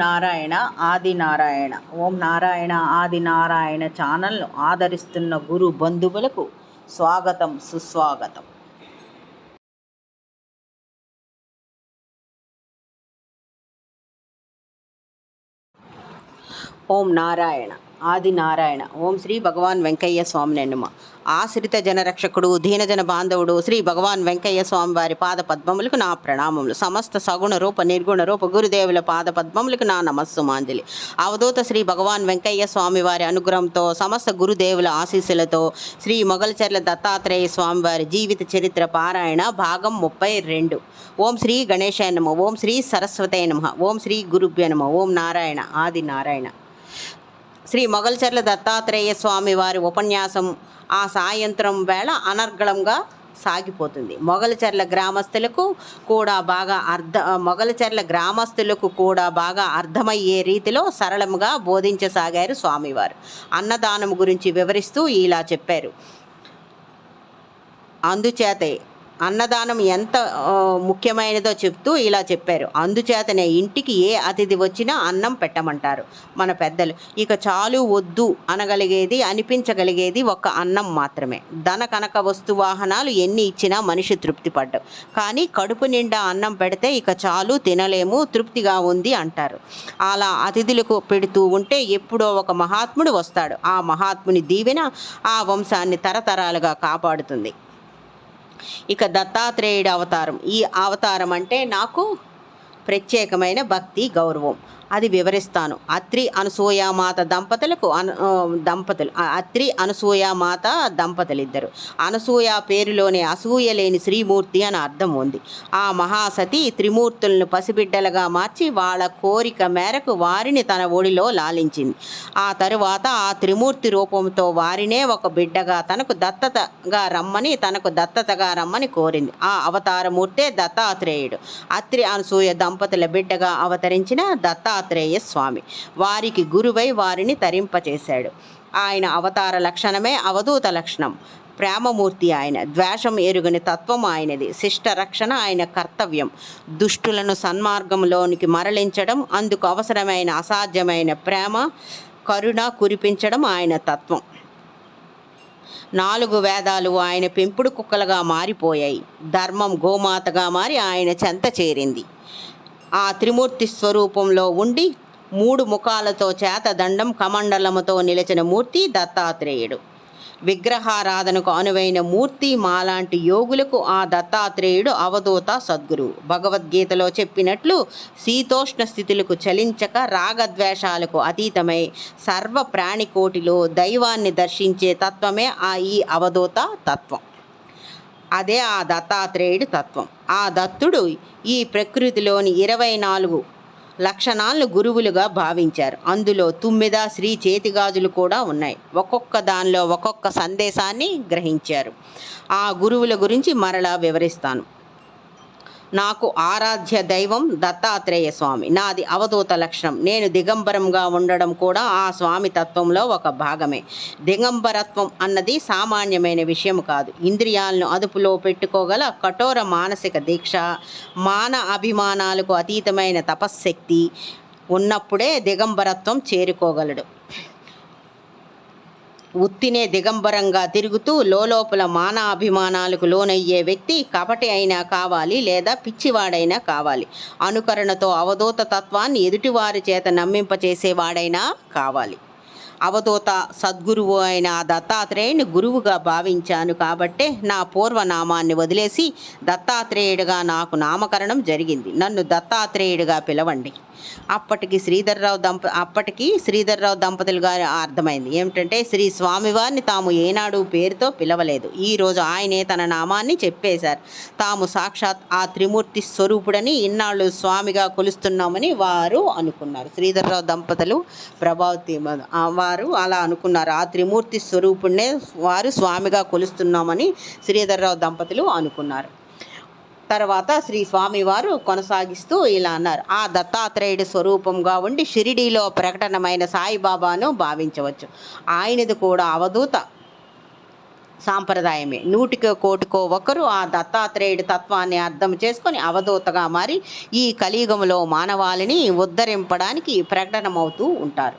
నారాయణ ఆది నారాయణ. ఓం నారాయణ ఆది నారాయణ ఛానల్ను ఆదరిస్తున్న గురు బంధువులకు స్వాగతం, సుస్వాగతం. ఓం నారాయణ ఆది నారాయణ. ఓం శ్రీ భగవాన్ వెంకయ్య స్వామి నమ. ఆశ్రిత జనరక్షకుడు, దీనజన బాంధవుడు శ్రీ భగవాన్ వెంకయ్య స్వామి వారి పాద పద్మములకు నా ప్రణామములు. సమస్త సగుణ రూప నిర్గుణ రూప గురుదేవుల పాద పద్మములకు నా నమస్సుమాంజలి. అవధూత శ్రీ భగవాన్ వెంకయ్య స్వామి వారి అనుగ్రహంతో, సమస్త గురుదేవుల ఆశీస్సులతో శ్రీ మొగల్చెర్ల దత్తాత్రేయ స్వామి వారి జీవిత చరిత్ర పారాయణ భాగం 32. ఓం శ్రీ గణేశాయ నమ. ఓం శ్రీ సరస్వతయ నమ. ఓం శ్రీ గురుభ్యో నమ. ఓం నారాయణ ఆది నారాయణ. శ్రీ మొగల్చెర్ల దత్తాత్రేయ స్వామి వారి ఉపన్యాసం ఆ సాయంత్రం వేళ అనర్గళంగా సాగిపోతుంది. మొగల్చెర్ల గ్రామస్తులకు కూడా బాగా అర్థమయ్యే రీతిలో సరళముగా బోధించసాగారు స్వామివారు. అన్నదానం గురించి వివరిస్తూ ఇలా చెప్పారు. అందుచేతే అన్నదానం ఎంత ముఖ్యమైనదో చెప్తూ ఇలా చెప్పారు. అందుచేతనే ఇంటికి ఏ అతిథి వచ్చినా అన్నం పెట్టమంటారు మన పెద్దలు. ఇక చాలు వద్దు అనిపించగలిగేది ఒక్క అన్నం మాత్రమే. ధన కనక వస్తు వాహనాలు ఎన్ని ఇచ్చినా మనిషి తృప్తి పడ్డం, కానీ కడుపు నిండా అన్నం పెడితే ఇక చాలు, తినలేము, తృప్తిగా ఉంది అంటారు. అలా అతిథులకు పెడుతూ ఉంటే ఎప్పుడో ఒక మహాత్ముడు వస్తాడు. ఆ మహాత్ముని దీవెన ఆ వంశాన్ని తరతరాలుగా కాపాడుతుంది. ఇక దత్తాత్రేయుడి అవతారం. ఈ అవతారం అంటే నాకు ప్రత్యేకమైన భక్తి, గౌరవం. అది వివరిస్తాను. అత్రి అనసూయామాత దంపతులిద్దరు. అనసూయ పేరులోనే అసూయ లేని శ్రీమూర్తి అని అర్థం ఉంది. ఆ మహాసతి త్రిమూర్తులను పసిబిడ్డలుగా మార్చి వాళ్ళ కోరిక మేరకు వారిని తన ఒడిలో లాలించింది. ఆ తరువాత ఆ త్రిమూర్తి రూపంతో వారినే ఒక బిడ్డగా తనకు దత్తతగా రమ్మని కోరింది. ఆ అవతారమూర్తే దత్తాత్రేయుడు. అత్రి అనసూయ దంపతుల బిడ్డగా అవతరించిన దత్తాత్రేయ స్వామి వారికి గురువై వారిని తరింపచేశాడు. ఆయన అవతార లక్షణమే అవధూత లక్షణం. ప్రేమమూర్తి ఆయన. ద్వేషం ఎరుగని తత్వం ఆయనది. శిష్ట రక్షణ ఆయన కర్తవ్యం. దుష్టులను సన్మార్గంలోనికి మరలించడం, అందుకు అవసరమైన అసాధ్యమైన ప్రేమ, కరుణ కురిపించడం ఆయన తత్వం. 4 వేదాలు ఆయన పెంపుడు కుక్కలుగా మారిపోయాయి. ధర్మం గోమాతగా మారి ఆయన చెంత చేరింది. ఆ త్రిమూర్తి స్వరూపంలో ఉండి 3 ముఖాలతో చేతదండం కమండలముతో నిలిచిన మూర్తి దత్తాత్రేయుడు. విగ్రహారాధనకు అనువైన మూర్తి. మాలాంటి యోగులకు ఆ దత్తాత్రేయుడు అవధూత సద్గురువు. భగవద్గీతలో చెప్పినట్లు శీతోష్ణ స్థితులకు చలించక రాగద్వేషాలకు అతీతమై సర్వ ప్రాణికోటిలో దైవాన్ని దర్శించే తత్వమే ఈ అవధూత తత్వం. అదే ఆ దత్తాత్రేయుడి తత్వం. ఆ దత్తుడు ఈ ప్రకృతిలోని 24 లక్షణాలను గురువులుగా భావించారు. అందులో తుమ్మెద, శ్రీ చేతిగాజులు కూడా ఉన్నాయి. ఒక్కొక్క దానిలో ఒక్కొక్క సందేశాన్ని గ్రహించారు. ఆ గురువుల గురించి మరలా వివరిస్తాను. నాకు ఆరాధ్య దైవం దత్తాత్రేయ స్వామి. నాది అవధూత లక్షణం. నేను దిగంబరంగా ఉండడం కూడా ఆ స్వామి తత్వంలో ఒక భాగమే. దిగంబరత్వం అన్నది సామాన్యమైన విషయం కాదు. ఇంద్రియాలను అదుపులో పెట్టుకోగల కఠోర మానసిక దీక్ష, మాన అభిమానాలకు అతీతమైన తపశ్శక్తి ఉన్నప్పుడే దిగంబరత్వం చేరుకోగలడు. ఉత్తినే దిగంబరంగా తిరుగుతూ లోపల మాన అభిమానాలకు లోనయ్యే వ్యక్తి కపటి అయినా కావాలి, లేదా పిచ్చివాడైనా కావాలి. అనుకరణతో అవధూత తత్వాన్ని ఎదుటివారి చేత నమ్మింపచేసేవాడైనా కావాలి. అవధూత సద్గురువు అయిన దత్తాత్రేయుని గురువుగా భావించాను కాబట్టే నా పూర్వనామాన్ని వదిలేసి దత్తాత్రేయుడిగా నాకు నామకరణం జరిగింది. నన్ను దత్తాత్రేయుడిగా పిలవండి. అప్పటికి శ్రీధర్రావు దంపతులు గారు అర్థమైంది ఏమిటంటే శ్రీ స్వామివారిని తాము ఏనాడు పేరుతో పిలవలేదు. ఈరోజు ఆయనే తన నామాన్ని చెప్పేశారు. తాము సాక్షాత్ ఆ త్రిమూర్తి స్వరూపుడని ఇన్నాళ్ళు స్వామిగా కొలుస్తున్నామని వారు అనుకున్నారు. శ్రీధర్రావు దంపతులు, ప్రభావతి వారు అలా అనుకున్నారు. ఆ త్రిమూర్తి స్వరూపుడినే వారు స్వామిగా కొలుస్తున్నామని శ్రీధర్రావు దంపతులు అనుకున్నారు. తర్వాత శ్రీ స్వామివారు కొనసాగిస్తూ ఇలా అన్నారు. ఆ దత్తాత్రేయుడి స్వరూపంగా ఉండి షిరిడీలో ప్రకటనమైన సాయిబాబాను భావించవచ్చు. ఆయనది కూడా అవధూత సాంప్రదాయమే. నూటికో కోటికో ఒకరు ఆ దత్తాత్రేయుడి తత్వాన్ని అర్థం చేసుకొని అవధూతగా మారి ఈ కలియుగంలో మానవాళిని ఉద్ధరింపడానికి ప్రకటనమవుతూ ఉంటారు.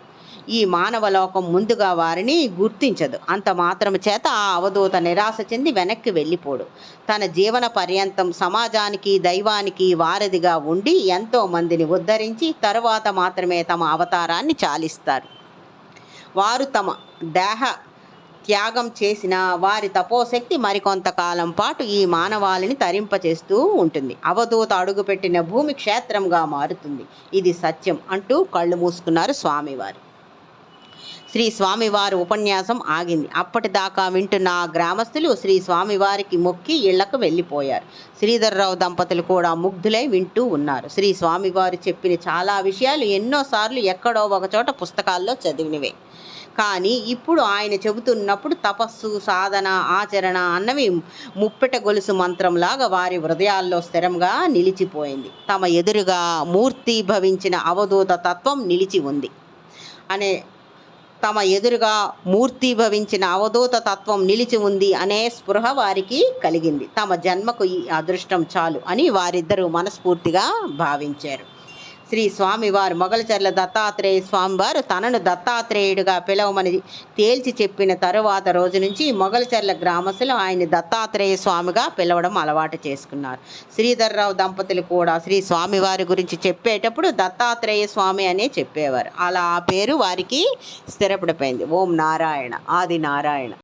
ఈ మానవ లోకం ముందుగా వారిని గుర్తించదు. అంత మాత్రము చేత ఆ అవధూత నిరాశ చెంది వెనక్కి వెళ్ళిపోడు. తన జీవన పర్యంతం సమాజానికి, దైవానికి వారధిగా ఉండి ఎంతో మందిని ఉద్ధరించి తరువాత మాత్రమే తమ అవతారాన్ని చాలిస్తారు. వారు తమ దేహ త్యాగం చేసిన వారి తపోశక్తి మరికొంతకాలం పాటు ఈ మానవాళిని తరింపచేస్తూ ఉంటుంది. అవధూత అడుగుపెట్టిన భూమి క్షేత్రంగా మారుతుంది. ఇది సత్యం అంటూ కళ్ళు మూసుకున్నారు స్వామివారు. శ్రీ స్వామివారి ఉపన్యాసం ఆగింది. అప్పటిదాకా వింటున్న ఆ గ్రామస్తులు శ్రీ స్వామివారికి మొక్కి ఇళ్లకు వెళ్ళిపోయారు. శ్రీధర్రావు దంపతులు కూడా ముగ్ధులై వింటూ ఉన్నారు. శ్రీ స్వామివారు చెప్పిన చాలా విషయాలు ఎన్నోసార్లు ఎక్కడో ఒకచోట పుస్తకాల్లో చదివినవే. కానీ ఇప్పుడు ఆయన చెబుతున్నప్పుడు తపస్సు, సాధన, ఆచరణ అన్నవి ముప్పెట గొలుసు మంత్రంలాగా వారి హృదయాల్లో స్థిరంగా నిలిచిపోయింది. తమ ఎదురుగా మూర్తి భవించిన అవధూత తత్వం నిలిచి ఉంది అనే స్పృహ వారికి కలిగింది. తమ జన్మకు ఈ అదృష్టం చాలు అని వారిద్దరూ మనస్ఫూర్తిగా భావించారు. శ్రీ స్వామివారు మొగలచర్ల దత్తాత్రేయ స్వామివారు తనను దత్తాత్రేయుడిగా పిలవమని తేల్చి చెప్పిన తరువాత రోజు నుంచి మొగలచర్ల గ్రామస్తులు ఆయన దత్తాత్రేయ స్వామిగా పిలవడం అలవాటు చేసుకున్నారు. శ్రీధర్రావు దంపతులు కూడా శ్రీ స్వామివారి గురించి చెప్పేటప్పుడు దత్తాత్రేయ స్వామి అనే చెప్పేవారు. అలా ఆ పేరు వారికి స్థిరపడిపోయింది. ఓం నారాయణ. ఆది నారాయణ.